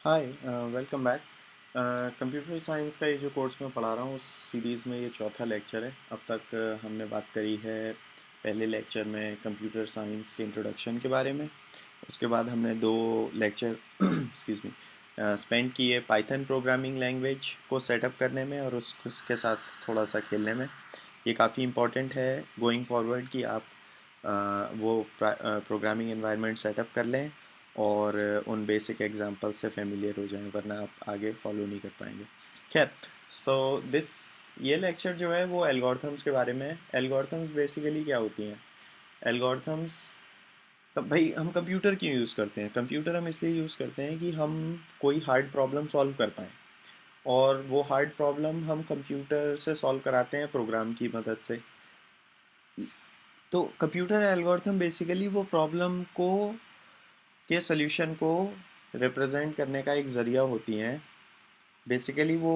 हाय, welcome back. Computer science का ये जो कोर्स मैं पढ़ा रहा हूँ उस सीरीज़ में ये चौथा लेक्चर है। अब तक हमने बात करी है पहले लेक्चर में कंप्यूटर साइंस के इंट्रोडक्शन के बारे में। उसके बाद हमने दो लेक्चर एक्सक्यूज मी स्पेंड किए पाइथन प्रोग्रामिंग लैंग्वेज को सेटअप करने में और उसके साथ थोड़ा सा खेलने में। ये काफ़ी इम्पॉर्टेंट है गोइंग फॉरवर्ड कि आप वो प्रोग्रामिंग एनवायरनमेंट सेटअप कर लें और उन बेसिक एग्जांपल से फेमिलियर हो जाएं, वरना आप आगे फॉलो नहीं कर पाएंगे। खैर, सो दिस ये लेक्चर जो है वो एल्गोरिथम्स के बारे में है। एल्गोरिथम्स बेसिकली क्या होती हैं? एल्गोरिथम्स भाई, हम कंप्यूटर क्यों यूज़ करते हैं? कंप्यूटर हम इसलिए यूज़ करते हैं कि हम कोई हार्ड प्रॉब्लम सॉल्व कर पाएँ, और वो हार्ड प्रॉब्लम हम कंप्यूटर से सॉल्व कराते हैं प्रोग्राम की मदद से। तो कंप्यूटर एल्गोरिथम बेसिकली वो प्रॉब्लम को के सल्यूशन को रिप्रेजेंट करने का एक ज़रिया होती हैं। बेसिकली वो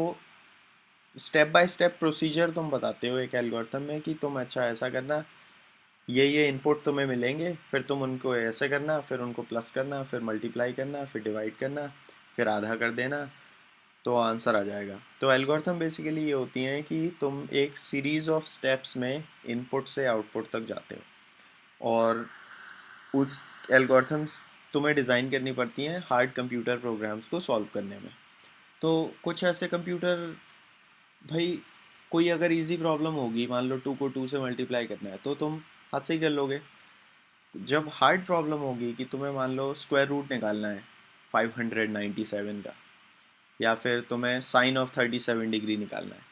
स्टेप बाय स्टेप प्रोसीजर तुम बताते हो एक एल्गोरिथम में कि तुम अच्छा ऐसा करना, ये इनपुट तुम्हें मिलेंगे, फिर तुम उनको ऐसे करना, फिर उनको प्लस करना, फिर मल्टीप्लाई करना, फिर डिवाइड करना, फिर आधा कर देना, तो आंसर आ जाएगा। तो एल्गोरिथम बेसिकली ये होती हैं कि तुम एक सीरीज ऑफ स्टेप्स में इनपुट से आउटपुट तक जाते हो, और उस एल्गोरिथम्स तुम्हें डिज़ाइन करनी पड़ती हैं हार्ड कंप्यूटर प्रोग्राम्स को सॉल्व करने में। तो कुछ ऐसे कंप्यूटर, भाई कोई अगर इजी प्रॉब्लम होगी, मान लो 2 को 2 से मल्टीप्लाई करना है, तो तुम हाथ से ही कर लोगे। जब हार्ड प्रॉब्लम होगी कि तुम्हें मान लो स्क्वायर रूट निकालना है 597 का, या फिर तुम्हें साइन ऑफ 37 डिग्री निकालना है,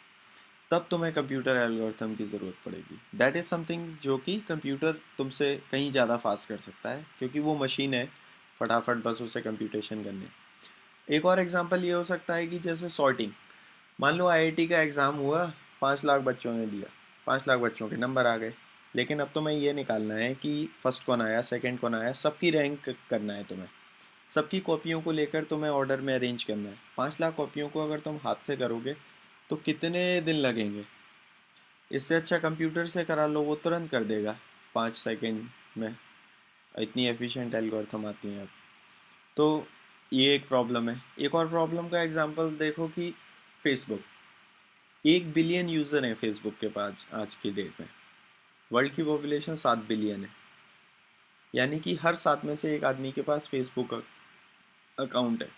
तब तुम्हें कंप्यूटर एल्गोरिथम की ज़रूरत पड़ेगी। दैट इज़ समथिंग जो कि कंप्यूटर तुमसे कहीं ज़्यादा फास्ट कर सकता है, क्योंकि वो मशीन है, फटाफट बस उसे कंप्यूटेशन करने। एक और एग्जांपल ये हो सकता है कि जैसे सॉर्टिंग, मान लो आईआईटी का एग्ज़ाम हुआ, 5 लाख बच्चों ने दिया, 5 लाख बच्चों के नंबर आ गए, लेकिन अब तुम्हें ये निकालना है कि फर्स्ट कौन आया, सेकंड कौन आया, सबकी रैंक करना है तुम्हें। सबकी कॉपियों को लेकर तुम्हें ऑर्डर में अरेंज करना है। 5 लाख कॉपियों को अगर तुम हाथ से करोगे तो कितने दिन लगेंगे? इससे अच्छा कंप्यूटर से करा लो, वो तुरंत कर देगा 5 सेकंड में। इतनी एफिशिएंट एल्गोरिथम आती हैं अब। तो ये एक प्रॉब्लम है। एक और प्रॉब्लम का एग्जांपल देखो कि फेसबुक, 1 बिलियन यूज़र हैं फेसबुक के पास आज की डेट में। वर्ल्ड की पॉपुलेशन 7 बिलियन है, यानी कि हर 7 में से एक आदमी के पास फेसबुक अकाउंट है।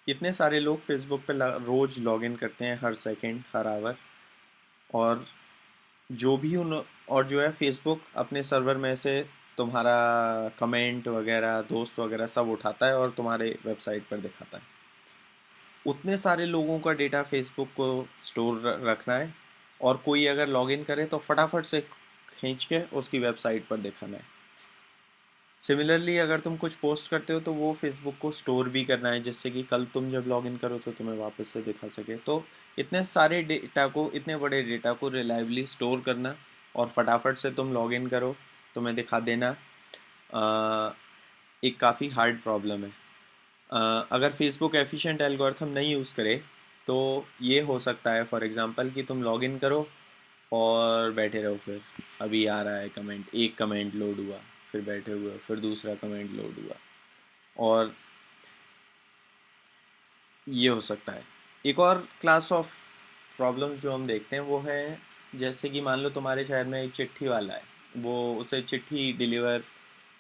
इतने सारे लोग फेसबुक पे रोज़ लॉग इन करते हैं, हर सेकंड, हर आवर। और जो भी उन और जो है फेसबुक अपने सर्वर में से तुम्हारा कमेंट वगैरह, दोस्त वगैरह सब उठाता है और तुम्हारे वेबसाइट पर दिखाता है। उतने सारे लोगों का डेटा फेसबुक को स्टोर रखना है, और कोई अगर लॉगिन करे तो फटाफट से खींच के उसकी वेबसाइट पर दिखाना है। सिमिलरली अगर तुम कुछ पोस्ट करते हो तो वो फेसबुक को स्टोर भी करना है, जिससे कि कल तुम जब लॉगिन करो तो तुम्हें वापस से दिखा सके। तो इतने सारे डेटा को, इतने बड़े डेटा को रिलायबली स्टोर करना और फटाफट से तुम लॉगिन करो, तुम्हें दिखा देना, एक काफ़ी हार्ड प्रॉब्लम है। अगर फेसबुक एफिशिएंट एल्गोरिथम नहीं यूज़ करे तो ये हो सकता है, फॉर एग्जांपल, कि तुम लॉगिन करो और बैठे रहो, फिर अभी आ रहा है कमेंट, एक कमेंट लोड हुआ, फिर बैठे हुए, फिर दूसरा कमेंट लोड हुआ, और ये हो सकता है। एक और क्लास ऑफ प्रॉब्लम्स जो हम देखते हैं वो है, जैसे कि मान लो तुम्हारे शहर में एक चिट्ठी वाला है, वो उसे चिट्ठी डिलीवर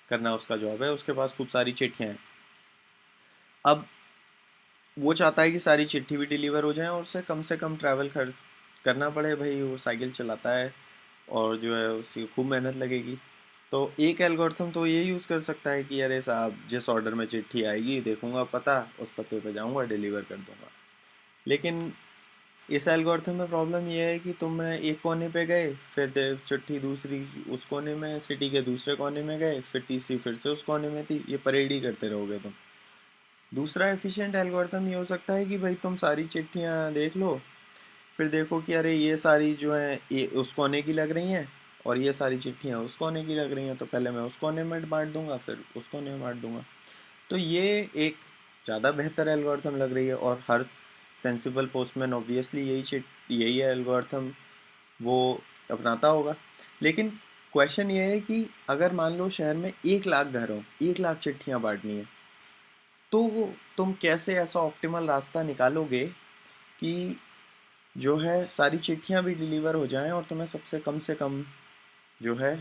करना उसका जॉब है, उसके पास खूब सारी चिट्ठियाँ हैं। अब वो चाहता है कि सारी चिट्ठी भी डिलीवर हो जाए और उसे कम ट्रैवल खर्च करना पड़े। भाई वो साइकिल चलाता है और जो है उसकी खूब मेहनत लगेगी। तो एक एल्गोरिथम तो ये यूज़ कर सकता है कि अरे साहब, जिस ऑर्डर में चिट्ठी आएगी देखूंगा पता, उस पते पे जाऊंगा, डिलीवर कर दूंगा। लेकिन इस एल्गोरिथम में प्रॉब्लम ये है कि तुम एक कोने पे गए, फिर चिट्ठी दूसरी उस कोने में, सिटी के दूसरे कोने में गए, फिर तीसरी फिर से उस कोने में थी, ये परेड ही करते रहोगे तुम। दूसरा एफिशिएंट एल्गोरिथम ये हो सकता है कि भाई तुम सारी चिट्ठियाँ देख लो, फिर देखो कि अरे ये सारी जो हैं ये उस कोने की लग रही हैं, और ये सारी चिट्ठियाँ उस कोने की लग रही हैं, तो पहले मैं उस कोने में बांट दूंगा, फिर उस कोने में बांट दूंगा। तो ये एक ज़्यादा बेहतर एल्गोरिथम लग रही है, और हर सेंसिबल पोस्टमैन ऑब्वियसली यही एल्गोरिथम वो अपनाता होगा। लेकिन क्वेश्चन ये है कि अगर मान लो शहर में 1 लाख घर हों, 1 लाख चिट्ठियाँ बांटनी है, तो तुम कैसे ऐसा ऑप्टिमल रास्ता निकालोगे कि जो है सारी चिट्ठियां भी डिलीवर हो जाएं और तुम्हें सबसे कम जो है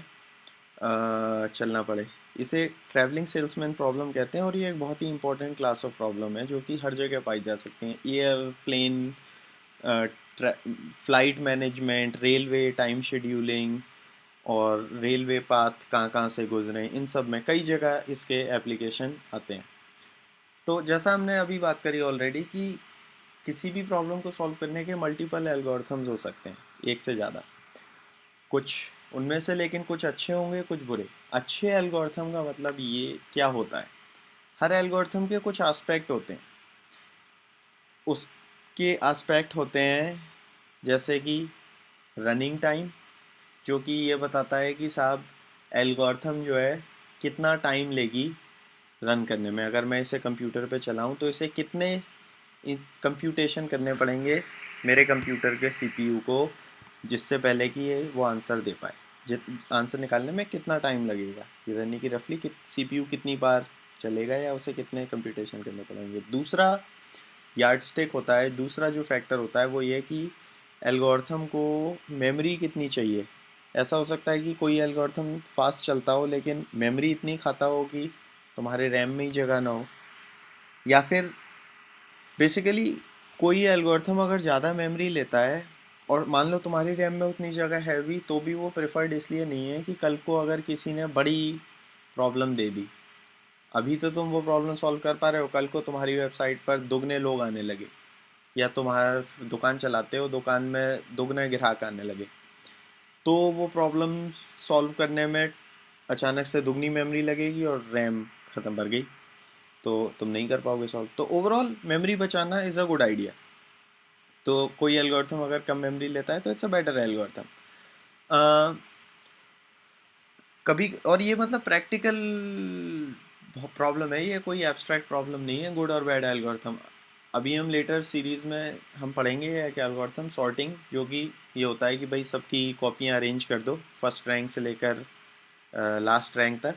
चलना पड़े। इसे ट्रैवलिंग सेल्समैन प्रॉब्लम कहते हैं और ये एक बहुत ही इंपॉर्टेंट क्लास ऑफ प्रॉब्लम है जो कि हर जगह पाई जा सकती हैं। Airplane, flight management, railway time scheduling और रेलवे पाथ कहाँ कहाँ से गुजरे, इन सब में कई जगह इसके एप्लीकेशन आते हैं। तो जैसा हमने अभी बात करी ऑलरेडी कि किसी भी प्रॉब्लम को सॉल्व करने के मल्टीपल एल्गोरिथम्स हो सकते हैं, एक से ज़्यादा। कुछ उनमें से लेकिन कुछ अच्छे होंगे, कुछ बुरे। अच्छे एल्गोरिथम का मतलब ये क्या होता है, हर एल्गोरिथम के कुछ एस्पेक्ट होते हैं। उसके एस्पेक्ट होते हैं जैसे कि रनिंग टाइम, जो कि ये बताता है कि साहब एल्गोरिथम जो है कितना टाइम लेगी रन करने में। अगर मैं इसे कंप्यूटर पे चलाऊं तो इसे कितने कंप्यूटेशन करने पड़ेंगे मेरे कंप्यूटर के सीपीयू को, जिससे पहले कि ये वो आंसर दे पाए। आंसर निकालने में कितना टाइम लगेगा, ये यानी कि रफली सीपीयू कितनी बार चलेगा या उसे कितने कंप्यूटेशन करने पड़ेंगे। दूसरा यार्डस्टिक होता है, दूसरा जो फैक्टर होता है वो ये कि एल्गोरिथम को मेमोरी कितनी चाहिए। ऐसा हो सकता है कि कोई एल्गोरिथम फास्ट चलता हो लेकिन मेमोरी इतनी खाता हो कि तुम्हारे रैम में ही जगह ना हो, या फिर बेसिकली कोई एल्गोरिथम अगर ज़्यादा मेमोरी लेता है और मान लो तुम्हारी रैम में उतनी जगह है भी, तो भी वो प्रेफर्ड इसलिए नहीं है कि कल को अगर किसी ने बड़ी प्रॉब्लम दे दी, अभी तो तुम वो प्रॉब्लम सॉल्व कर पा रहे हो, कल को तुम्हारी वेबसाइट पर दुगने लोग आने लगे, या तुम्हारा दुकान चलाते हो, दुकान में दुगने ग्राहक आने लगे, तो वो प्रॉब्लम सॉल्व करने में अचानक से दुगनी मेमोरी लगेगी और रैम ख़त्म भर गई, तो तुम नहीं कर पाओगे सॉल्व। तो ओवरऑल मेमोरी बचाना इज़ अ गुड आइडिया। तो कोई एल्गोरिथम अगर कम मेमोरी लेता है तो इट्स अ बेटर एल्गोरिथम। कभी, और ये मतलब प्रैक्टिकल प्रॉब्लम है, ये कोई एब्स्ट्रैक्ट प्रॉब्लम नहीं है, गुड और बैड एल्गोरिथम। अभी हम लेटर सीरीज़ में हम पढ़ेंगे एक एल्गोरिथम सॉर्टिंग, जो कि ये होता है कि भाई सबकी कॉपियाँ अरेंज कर दो फर्स्ट रैंक से लेकर लास्ट रैंक तक।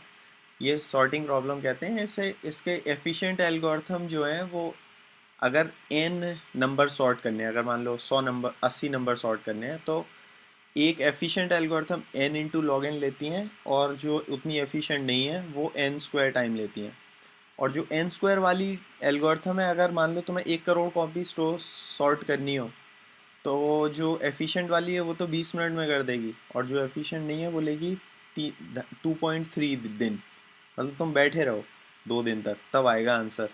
ये सॉर्टिंग प्रॉब्लम कहते हैं। इसे इसके एफिशिएंट एल्गोरिथम जो हैं वो, अगर n नंबर सॉर्ट करने हैं, अगर मान लो 100 नंबर 80 नंबर सॉर्ट करने हैं, तो एक efficient algorithm n into log n लेती हैं, और जो उतनी एफिशिएंट नहीं है वो n स्क्वायर टाइम लेती हैं। और जो n स्क्वायर वाली एल्गोरिथम है, अगर मान लो तुम्हें 1 करोड़ कॉपी स्टोर सॉर्ट करनी हो, तो वो जो एफिशिएंट वाली है वो तो 20 मिनट में कर देगी, और जो एफिशिएंट नहीं है वो लेगी 2.3 दिन। मतलब तुम बैठे रहो 2 दिन तक, तब आएगा आंसर।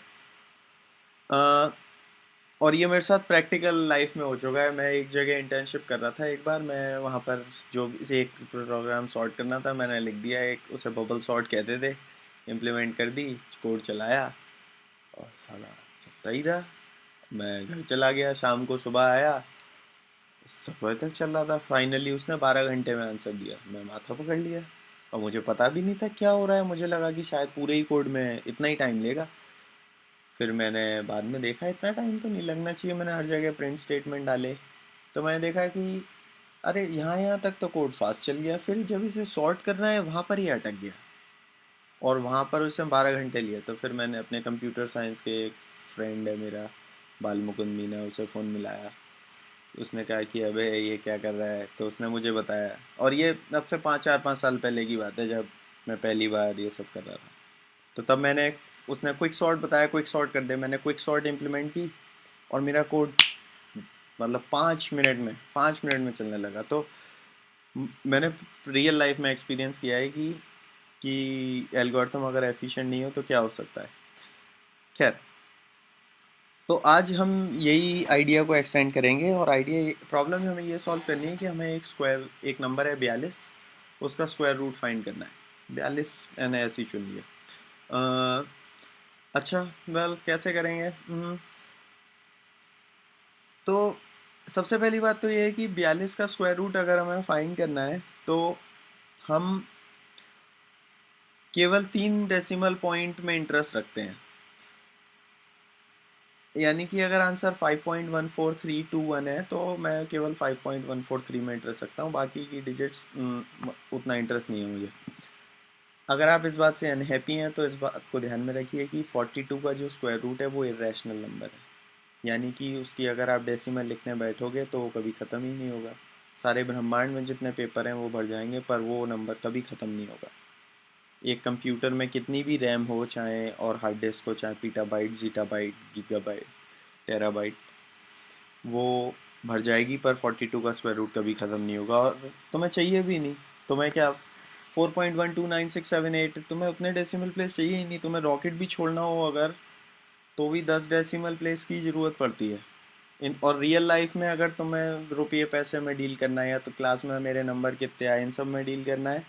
और ये मेरे साथ प्रैक्टिकल लाइफ में हो चुका है। मैं एक जगह इंटर्नशिप कर रहा था एक बार, मैं वहाँ पर जो एक प्रोग्राम सॉर्ट करना था, मैंने लिख दिया एक, उसे बबल सॉर्ट कहते थे, इम्प्लीमेंट कर दी, कोड चलाया और साला चलता ही रहा। मैं घर चला गया, शाम को सुबह आया, सुबह तक चल रहा था। फाइनली उसने 12 घंटे में आंसर दिया, मैं माथा पकड़ लिया, और मुझे पता भी नहीं था क्या हो रहा है। मुझे लगा कि शायद पूरे ही कोड में इतना ही टाइम लेगा। फिर मैंने बाद में देखा इतना टाइम तो नहीं लगना चाहिए, मैंने हर जगह प्रिंट स्टेटमेंट डाले, तो मैंने देखा कि अरे यहाँ तक तो कोड फास्ट चल गया, फिर जब इसे सॉर्ट करना है वहाँ पर ही अटक गया, और वहाँ पर उसे 12 घंटे लिए। तो फिर मैंने अपने कंप्यूटर साइंस के एक फ्रेंड है मेरा, बाल मुकुंद मीना, उसे फ़ोन मिलाया। उसने कहा कि अबे ये क्या कर रहा है, तो उसने मुझे बताया, और ये अब से 4-5 साल पहले की बात है, जब मैं पहली बार ये सब कर रहा था। तो तब मैंने, उसने क्विक सॉर्ट बताया, क्विक सॉर्ट कर दे, मैंने क्विक सॉर्ट इम्प्लीमेंट की, और मेरा कोड मतलब 5 मिनट में चलने लगा। तो मैंने रियल लाइफ में एक्सपीरियंस किया है कि एल्गोरिथम अगर एफिशिएंट नहीं हो तो क्या हो सकता है। खैर, तो आज हम यही आइडिया को एक्सटेंड करेंगे, और आइडिया प्रॉब्लम हमें ये सॉल्व करनी है कि हमें एक नंबर है 42, उसका स्क्वायर रूट फाइंड करना है। 42 मैंने ऐसे ही चुन लिया। अच्छा, वेल कैसे करेंगे? तो सबसे पहली बात तो ये है कि 42 का स्क्वायर रूट अगर हमें फाइंड करना है, तो हम केवल 3 डेसिमल पॉइंट में इंटरेस्ट रखते हैं। यानी कि अगर आंसर 5.14321 है तो मैं केवल 5.143 में इंटरेस्ट रखता हूँ, बाकी की डिजिट्स उतना इंटरेस्ट नहीं है मुझे। अगर आप इस बात से अनहैप्पी हैं तो इस बात को ध्यान में रखिए कि 42 का जो स्क्वायर रूट है वो इरेशनल नंबर है, यानी कि उसकी अगर आप डेसिमल लिखने बैठोगे तो वो कभी ख़त्म ही नहीं होगा। सारे ब्रह्मांड में जितने पेपर हैं वो भर जाएंगे पर वो नंबर कभी ख़त्म नहीं होगा। एक कंप्यूटर में कितनी भी रैम हो चाहे और हार्ड डिस्क हो, चाहे पीटाबाइट, जीटाबाइट, गीगाबाइट, टेराबाइट, वो भर जाएगी पर 42 का स्क्वायर रूट कभी ख़त्म नहीं होगा। और तुम्हें चाहिए भी नहीं, तुम्हें क्या 4.129678, तुम्हें उतने डेसिमल प्लेस चाहिए ही नहीं। तुम्हें रॉकेट भी छोड़ना हो अगर तो भी 10 डेसिमल प्लेस की ज़रूरत पड़ती है। इन और रियल लाइफ में अगर तुम्हें रुपये पैसे में डील करना है या तो क्लास में मेरे नंबर कितने आए इन सब में डील करना है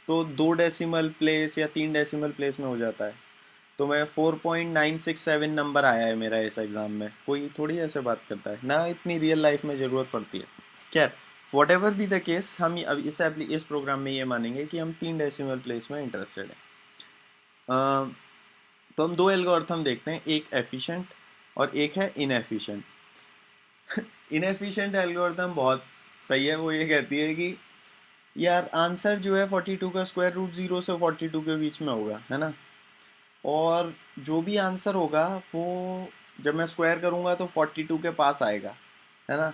तो 2 डेसिमल प्लेस या 3 डेसिमल प्लेस में हो जाता है। तो मैं 4.967 नंबर आया है मेरा इस एग्ज़ाम में, कोई थोड़ी ऐसे बात करता है ना, इतनी रियल लाइफ में ज़रूरत पड़ती है। खैर, what ever be the case, हम अब इस प्रोग्राम में ये मानेंगे कि हम 3 डेसिमल प्लेस में इंटरेस्टेड हैं। तो हम दो एल्गोरिथम देखते हैं, एक एफिशिएंट और एक है इनएफिशिएंट। इनएफिशिएंट एल्गोरिथम बहुत सही है। वो ये कहती है कि यार आंसर जो है 42 का स्क्वायर रूट 0 से 42 के बीच में होगा, है ना, और जो भी आंसर होगा वो जब मैं स्क्वायर करूँगा तो 42 के पास आएगा, है ना,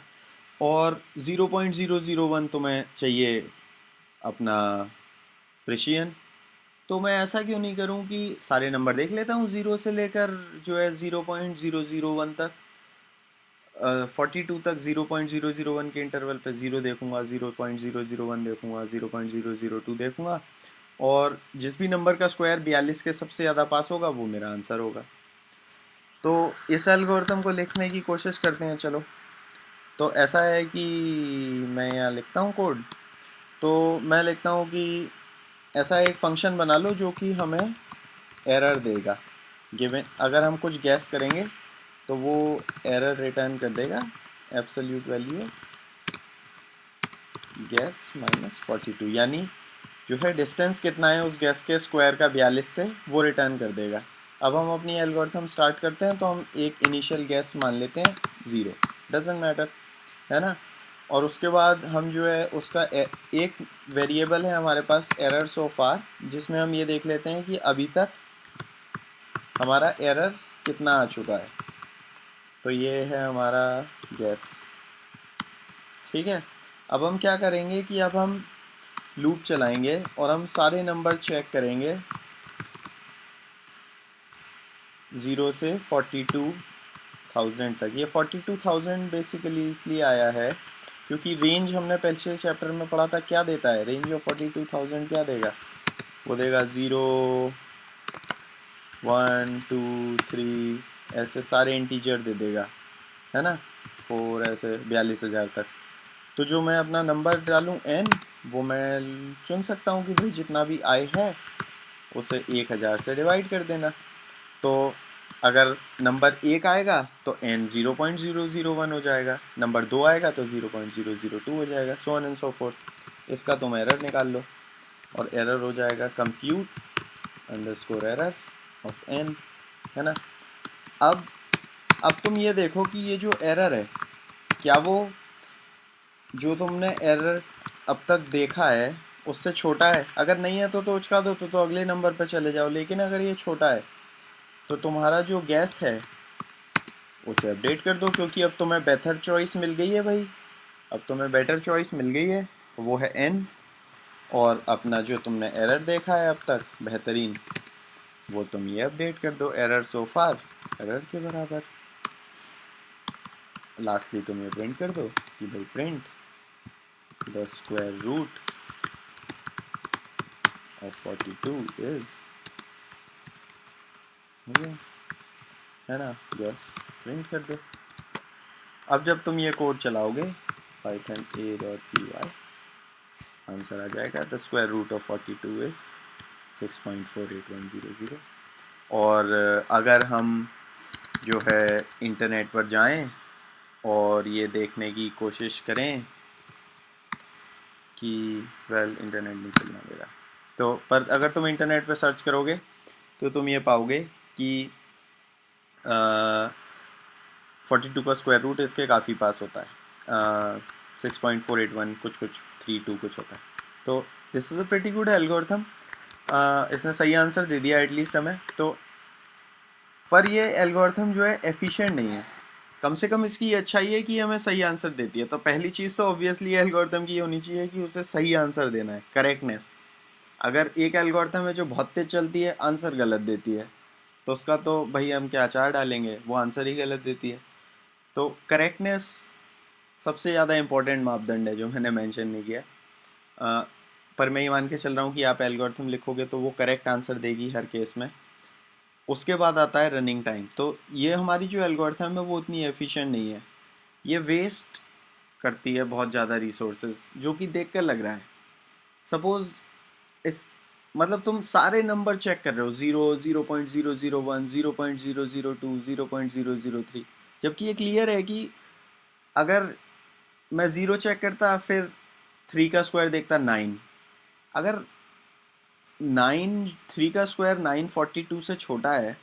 और 0.001 तुम्हें चाहिए अपना प्रेशियन। तो मैं ऐसा क्यों नहीं करूं कि सारे नंबर देख लेता हूँ 0 से लेकर जो है 0.001 तक, 42 तक 0.001 के इंटरवल पे 0 देखूंगा, 0.001 देखूंगा, 0.002 देखूंगा, और जिस भी नंबर का स्क्वायर 42 के सबसे ज़्यादा पास होगा वो मेरा आंसर होगा। तो इस एल्गोरिथम को लिखने की कोशिश करते हैं, चलो। तो ऐसा है कि मैं यहाँ लिखता हूँ कोड। तो मैं लिखता हूँ कि ऐसा एक फंक्शन बना लो जो कि हमें एरर देगा। गिवन अगर हम कुछ गैस करेंगे तो वो एरर रिटर्न कर देगा, एब्सोल्यूट वैल्यू गैस माइनस 42, यानी जो है डिस्टेंस कितना है उस गैस के स्क्वायर का 42 से, वो रिटर्न कर देगा। अब हम अपनी एल्गोरिथम स्टार्ट करते हैं। तो हम एक इनिशियल गैस मान लेते हैं 0, डजेंट मैटर, है ना, और उसके बाद हम जो है उसका एक वेरिएबल है हमारे पास एरर सो फार, जिसमें हम ये देख लेते हैं कि अभी तक हमारा एरर कितना आ चुका है। तो ये है हमारा गैस, ठीक है। अब हम क्या करेंगे कि अब हम लूप चलाएंगे और हम सारे नंबर चेक करेंगे 0 से 42,000 तक। ये 42,000 बेसिकली इसलिए आया है क्योंकि रेंज हमने पिछले चैप्टर में पढ़ा था, क्या देता है रेंज ऑफ 42,000, क्या देगा, वो देगा 0, 1, 2, 3 ऐसे सारे इंटीजर दे देगा, है ना, 4 ऐसे 42,000 तक। तो जो मैं अपना नंबर डालूं n, वो मैं चुन सकता हूं कि भाई जितना भी i है उसे 1000 से डिवाइड कर देना। तो अगर नंबर 1 आएगा तो n 0.001 हो जाएगा, नंबर 2 आएगा तो 0.002 हो जाएगा, so on and so fourth. इसका तुम एरर निकाल लो और एरर हो जाएगा compute underscore error of n, है ना। अब तुम ये देखो कि ये जो एरर है क्या वो जो तुमने एरर अब तक देखा है उससे छोटा है। अगर नहीं है तो उचका दो, तो अगले नंबर पर चले जाओ। लेकिन अगर ये छोटा है तो तुम्हारा जो गैस है उसे अपडेट कर दो, क्योंकि अब तुम्हें बेहतर चॉइस मिल गई है भाई। अब तुम्हें बेटर चॉइस मिल गई है, वो है n, और अपना जो तुमने एरर देखा है अब तक बेहतरीन, वो तुम ये अपडेट कर दो, एरर सो फार एरर के बराबर। लास्टली तुम ये प्रिंट कर दो कि भाई print the square root of 42 is, है ना, गैस प्रिंट कर दो। अब जब तुम ये कोड चलाओगे पाइथन a.py, आंसर आ जाएगा the square root of 42 is 6.48100। और अगर हम जो है इंटरनेट पर जाएं और ये देखने की कोशिश करें कि इंटरनेट नहीं चलना मेरा, तो पर अगर तुम इंटरनेट पर सर्च करोगे तो तुम ये पाओगे कि 42 का स्क्वायर रूट इसके काफ़ी पास होता है, 6.481 कुछ 32 कुछ होता है। तो this is a pretty good algorithm. इसने सही आंसर दे दिया एटलीस्ट हमें तो, पर ये एल्गोरिथम जो है एफिशिएंट नहीं है। कम से कम इसकी ये अच्छाई है कि हमें सही आंसर देती है। तो पहली चीज़ तो ऑब्वियसली एल्गोरिथम की ये होनी चाहिए कि उसे सही आंसर देना है, करेक्टनेस। अगर एक एल्गोरिथम है जो बहुत तेज चलती है, आंसर गलत देती है, तो उसका तो भाई हम क्या अचार डालेंगे, वो आंसर ही गलत देती है। तो करेक्टनेस सबसे ज़्यादा इम्पोर्टेंट मापदंड है जो मैंने मेंशन नहीं किया। पर मैं ये मान के चल रहा हूँ कि आप एल्गोरिथम लिखोगे तो वो करेक्ट आंसर देगी हर केस में। उसके बाद आता है रनिंग टाइम। तो ये हमारी जो एल्गोरिथम है वो उतनी एफिशिएंट नहीं है, ये वेस्ट करती है बहुत ज़्यादा रिसोर्सेज, जो कि देख कर लग रहा है। सपोज़ इस मतलब तुम सारे नंबर चेक कर रहे हो, 0, 0.001, 0.002, 0.003, जबकि ये क्लियर है कि अगर मैं 0 चेक करता फिर 3 का स्क्वायर देखता 9, अगर 3 का स्क्वायर 942 से छोटा है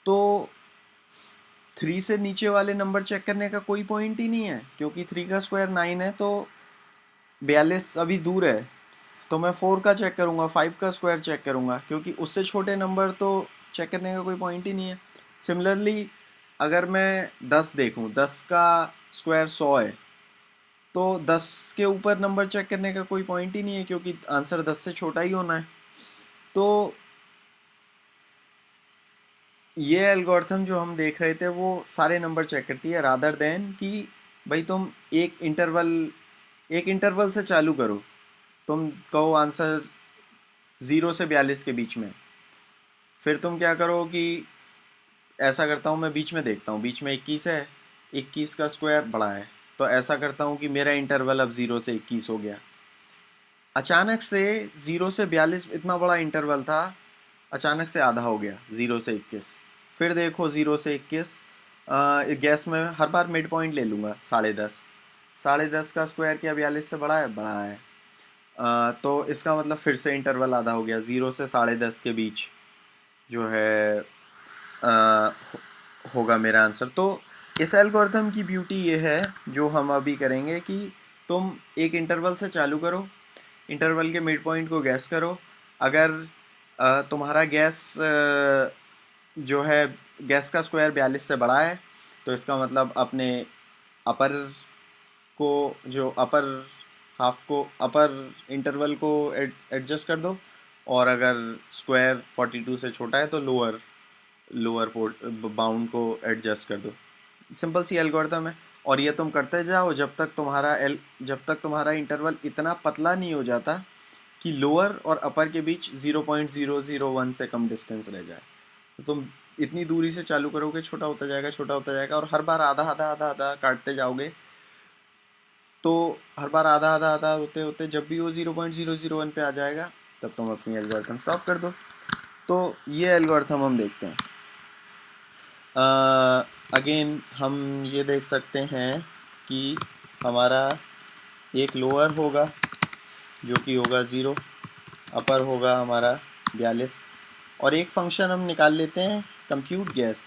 तो 3 से नीचे वाले नंबर चेक करने का कोई पॉइंट ही नहीं है, क्योंकि 3 का स्क्वायर 9 है तो 42 अभी दूर है, तो मैं 4 का चेक करूँगा, 5 का स्क्वायर चेक करूँगा, क्योंकि उससे छोटे नंबर तो चेक करने का कोई पॉइंट ही नहीं है। सिमिलरली अगर मैं 10 देखूँ, 10 का स्क्वायर 100 है, तो 10 के ऊपर नंबर चेक करने का कोई पॉइंट ही नहीं है, क्योंकि आंसर 10 से छोटा ही होना है। तो ये एल्गोरिथम जो हम देख रहे थे वो सारे नंबर चेक करती है, रादर देन कि भाई तुम एक इंटरवल से चालू करो, तुम कहो आंसर 0 से 42 के बीच में, फिर तुम क्या करो कि ऐसा करता हूँ मैं बीच में देखता हूँ, बीच में 21 है, 21 का स्क्वायर बड़ा है, तो ऐसा करता हूँ कि मेरा इंटरवल अब 0 से 21 हो गया। अचानक से 0 से 42 इतना बड़ा इंटरवल था, अचानक से आधा हो गया 0 से 21। फिर देखो 0 से 21, गैस में हर बार मिड पॉइंट ले लूँगा 10.5, 10.5 का स्क्वायर क्या 42 से बड़ा है, बड़ा है। तो इसका मतलब फिर से इंटरवल आधा हो गया, 0 से 10.5 के बीच जो है होगा मेरा आंसर। तो इस एल्गोरिथम की ब्यूटी ये है जो हम अभी करेंगे कि तुम एक इंटरवल से चालू करो, इंटरवल के मिड पॉइंट को गैस करो। अगर तुम्हारा गैस जो है गैस का स्क्वायर 42 से बड़ा है, तो इसका मतलब अपने अपर को जो अपर हाफ को अपर इंटरवल को एडजस्ट कर दो, और अगर स्क्वायर 42 से छोटा है तो लोअर बाउंड को एडजस्ट कर दो। सिंपल सी एल्गोरिथम है, और ये तुम करते जाओ जब तक तुम्हारा इंटरवल इतना पतला नहीं हो जाता कि लोअर और अपर के बीच 0.001 से कम डिस्टेंस रह जाए। तो तुम इतनी दूरी से चालू करोगे, छोटा होता जाएगा, छोटा होता जाएगा, और हर बार आधा आधा आधा आधा काटते जाओगे, तो हर बार आधा आधा आधा होते होते जब भी वो 0.001 पे आ जाएगा तब तुम अपनी एल्गोरिथम स्टॉप कर दो। तो ये एल्गोरिथम हम देखते हैं। अगेन हम ये देख सकते हैं कि हमारा एक लोअर होगा जो कि होगा 0, अपर होगा हमारा 42, और एक फंक्शन हम निकाल लेते हैं कंप्यूट गैस,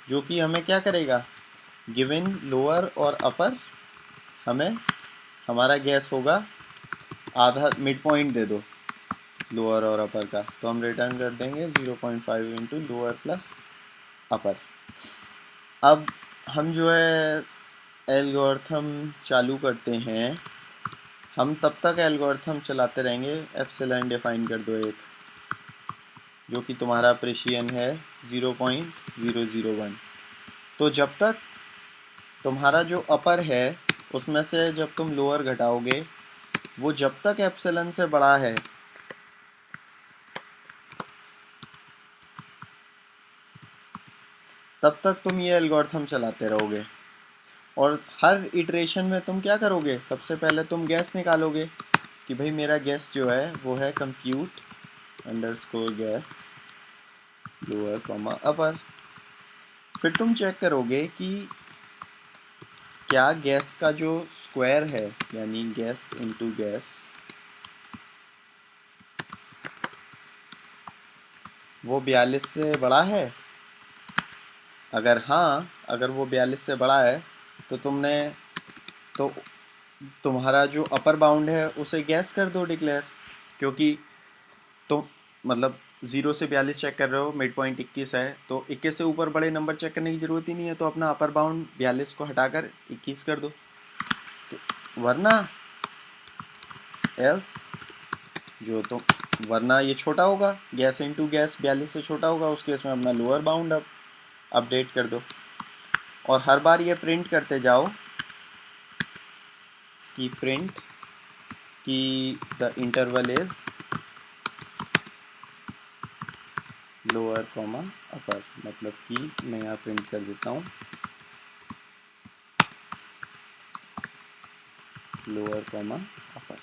जो कि हमें क्या करेगा, गिवन लोअर और अपर हमें हमारा गैस होगा आधा, मिड पॉइंट दे दो लोअर और अपर का, तो हम रिटर्न कर देंगे 0.5 इंटू लोअर प्लस अपर। अब हम जो है एल्गोरिथम चालू करते हैं, हम तब तक एल्गोरिथम चलाते रहेंगे। एप्सिलॉन डिफाइन कर दो एक, जो कि तुम्हारा प्रेशियन है 0.001। तो जब तक तुम्हारा जो अपर है उसमें से जब तुम लोअर घटाओगे, वो जब तक एप्सिलॉन से बड़ा है तब तक तुम ये एल्गोरिथम चलाते रहोगे। और हर इटरेशन में तुम क्या करोगे, सबसे पहले तुम गैस निकालोगे कि भाई मेरा गैस जो है वो है compute underscore gas lower comma upper. फिर तुम चेक करोगे कि क्या गैस का जो स्क्वायर है, यानी गैस इनटू गैस, वो 42 से बड़ा है। अगर हाँ, अगर वो 42 से बड़ा है तो तुम्हारा जो अपर बाउंड है उसे गैस कर दो डिक्लेयर, क्योंकि तो मतलब 0 से 42 चेक कर रहे हो, मिड पॉइंट 21 है, तो 21 से ऊपर बड़े नंबर चेक करने की ज़रूरत ही नहीं है, तो अपना अपर बाउंड 42 को हटाकर 21 कर दो, वरना एल्स जो तो वरना ये छोटा होगा, गैस इनटू गैस 42 से छोटा होगा, उस केस में अपना लोअर बाउंड अब अपडेट कर दो। और हर बार ये प्रिंट करते जाओ कि प्रिंट कि the interval is lower comma upper, मतलब कि मैं यहाँ प्रिंट कर देता हूँ लोअर कॉमा अपर।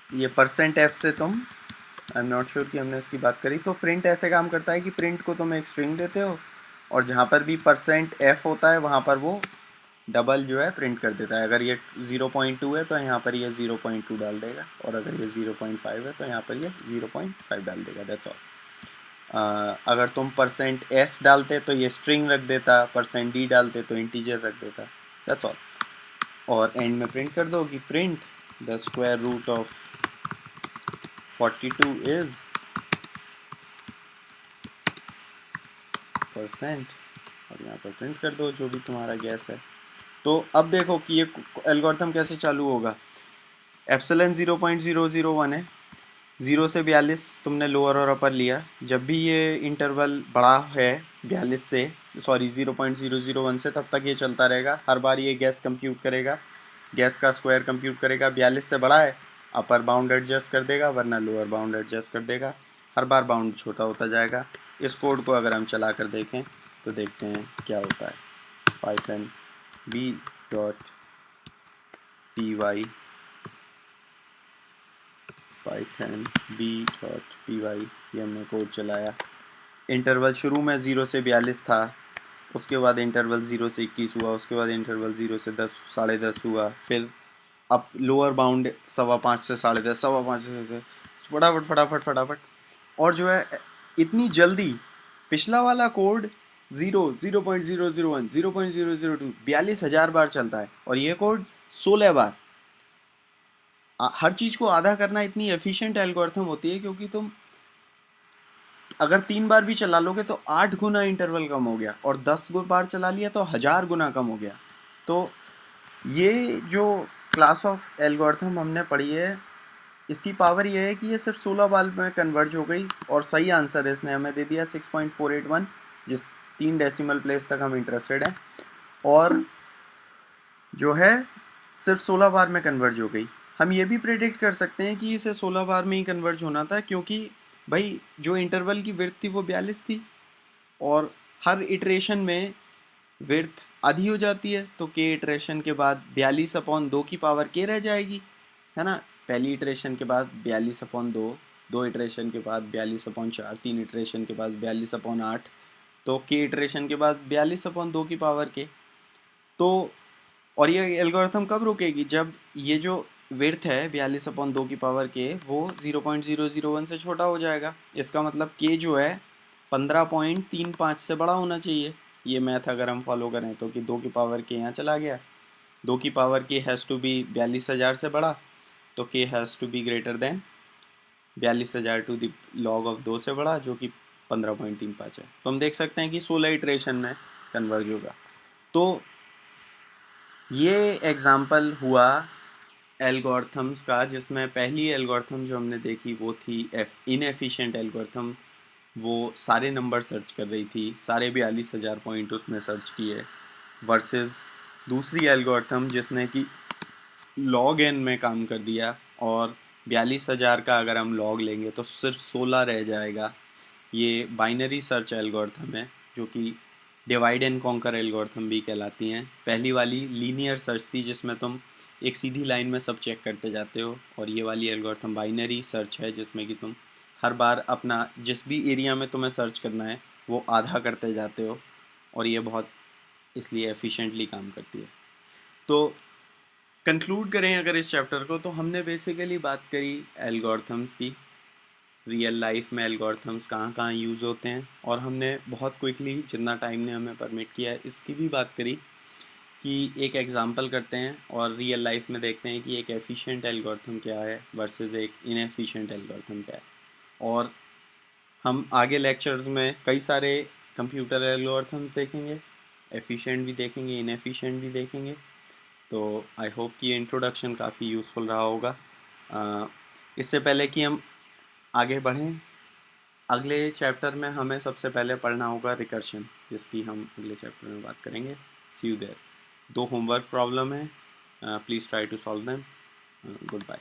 ये %f से तुम, आई एम नॉट श्योर कि हमने इसकी बात करी, तो प्रिंट ऐसे काम करता है कि प्रिंट को तुम एक स्ट्रिंग देते हो और जहाँ पर भी %f होता है वहाँ पर वो डबल जो है प्रिंट कर देता है। अगर ये 0.2 है तो यहाँ पर ये 0.2 डाल देगा, और अगर ये 0.5 है तो यहाँ पर ये 0.5 डाल देगा, दैट्स ऑल। अगर तुम %s डालते तो ये स्ट्रिंग रख देता, %d डालते तो इंटीजर रख देता, दैट्स ऑल। और एंड में प्रिंट कर दो कि print the square root of 42 is %, और यहाँ पर प्रिंट कर दो जो भी तुम्हारा गैस है। तो अब देखो कि ये एल्गोरिथम कैसे चालू होगा। एप्सिलॉन 0.001 है, 0 से 42 तुमने लोअर और अपर लिया, जब भी ये इंटरवल बड़ा है 42 से, सॉरी 0.001 से, तब तक ये चलता रहेगा। हर बार ये गैस कंप्यूट करेगा, गैस का स्क्वायर कंप्यूट करेगा, 42 से बड़ा है अपर बाउंड एडजस्ट कर देगा, वरना लोअर बाउंड एडजस्ट कर देगा, हर बार बाउंड छोटा होता जाएगा। इस कोड को अगर हम चला कर देखें तो देखते हैं क्या होता है। पाइथन b.py पाइथन b.py ये हमने कोड चलाया। इंटरवल शुरू में 0 से 42 था, उसके बाद इंटरवल 0 से 21 हुआ, उसके बाद इंटरवल 0 से 10 10:30 हुआ, फिर अब लोअर बाउंड 5:15 से 10:30, 5:15 से 10:30, फटाफट फटाफट फटाफट। और जो है इतनी जल्दी, पिछला वाला कोड 0.001 0.002 42,000 बार चलता है, और ये कोड 16 बार। हर चीज़ को आधा करना इतनी एफिशिएंट एल्गोरिथम होती है, क्योंकि तुम अगर 3 बार भी चला लोगे तो 8 गुना इंटरवल कम हो गया, और 10 बार चला लिया तो 1000 गुना कम हो गया। तो ये जो क्लास ऑफ एल्गोरिथम हमने पढ़ी है, इसकी पावर ये है कि ये सिर्फ 16 बार में कन्वर्ज हो गई, और सही आंसर है इसने हमें दे दिया 6.481, जिस 3 डेसिमल प्लेस तक हम इंटरेस्टेड हैं, और जो है सिर्फ 16 बार में कन्वर्ज हो गई। हम ये भी प्रेडिक्ट कर सकते हैं कि इसे 16 बार में ही कन्वर्ज होना था, क्योंकि भाई जो इंटरवल की विड्थ थी वो 42 थी, और हर इटरेशन में विड्थ आधी हो जाती है, तो के इटरेशन के बाद 42/2 की पावर के रह जाएगी, है ना। पहली इटरेशन के बाद 42/2, 2 इटरेशन के बाद 42/4, 3 इटरेशन के बाद 42/8, तो के इटरेशन के बाद 42/2 की पावर के। तो और ये एल्गोरिथम कब रुकेगी, जब ये जो विड्थ है 42/2 की पावर के वो 0.001 से छोटा हो जाएगा। इसका मतलब के जो है 15.35 से बड़ा होना चाहिए। ये मैथ अगर हम फॉलो करें तो, कि 2 की पावर के यहाँ चला गया, 2 की पावर के हैज़ टू बी 42,000 से बड़ा, तो K has to be greater than 42,000 to the log of 2 से बड़ा, जो कि 15.35 है। तो हम देख सकते हैं कि 16 इटरेशन में कन्वर्ज होगा। तो ये एग्जाम्पल हुआ एल्गोरिथम्स का, जिसमें पहली एल्गोरिथम जो हमने देखी वो थी इनएफिशिएंट एल्गोरिथम। वो सारे नंबर सर्च कर रही थी, सारे 42,000 पॉइंट उसने सर्च किए, वर्सेस दूसरी एल्गोरिथम जिसने कि लॉग एन में काम कर दिया, और 42,000 का अगर हम लॉग लेंगे तो सिर्फ 16 रह जाएगा। ये बाइनरी सर्च एल्गोरिथम है, जो कि डिवाइड एंड कॉन्कर एल्गोरिथम भी कहलाती हैं। पहली वाली लीनियर सर्च थी, जिसमें तुम एक सीधी लाइन में सब चेक करते जाते हो, और ये वाली एल्गोरिथम बाइनरी सर्च है, जिसमें कि तुम हर बार अपना जिस भी एरिया में तुम्हें सर्च करना है वो आधा करते जाते हो, और ये बहुत इसलिए एफिशिएंटली काम करती है। तो कंक्लूड करें अगर इस चैप्टर को, तो हमने बेसिकली बात करी एल्गोरिथम्स की, रियल लाइफ में एल्गोरिथम्स कहाँ कहाँ यूज़ होते हैं, और हमने बहुत क्विकली जितना टाइम ने हमें परमिट किया है इसकी भी बात करी। कि एक एग्जांपल करते हैं और रियल लाइफ में देखते हैं कि एक एफिशिएंट एल्गोरिथम क्या है वर्सेस एक इनएफिशिएंट एल्गोरिथम क्या है। और हम आगे लेक्चर्स में कई सारे कंप्यूटर एल्गोरिथम्स देखेंगे, एफिशिएंट भी देखेंगे, इनएफिशिएंट भी देखेंगे। तो आई होप कि ये इंट्रोडक्शन काफ़ी यूज़फुल रहा होगा। इससे पहले कि हम आगे बढ़ें, अगले चैप्टर में हमें सबसे पहले पढ़ना होगा रिकर्शन, जिसकी हम अगले चैप्टर में बात करेंगे। See you there. 2 homework problem है, please try to solve them. Good bye.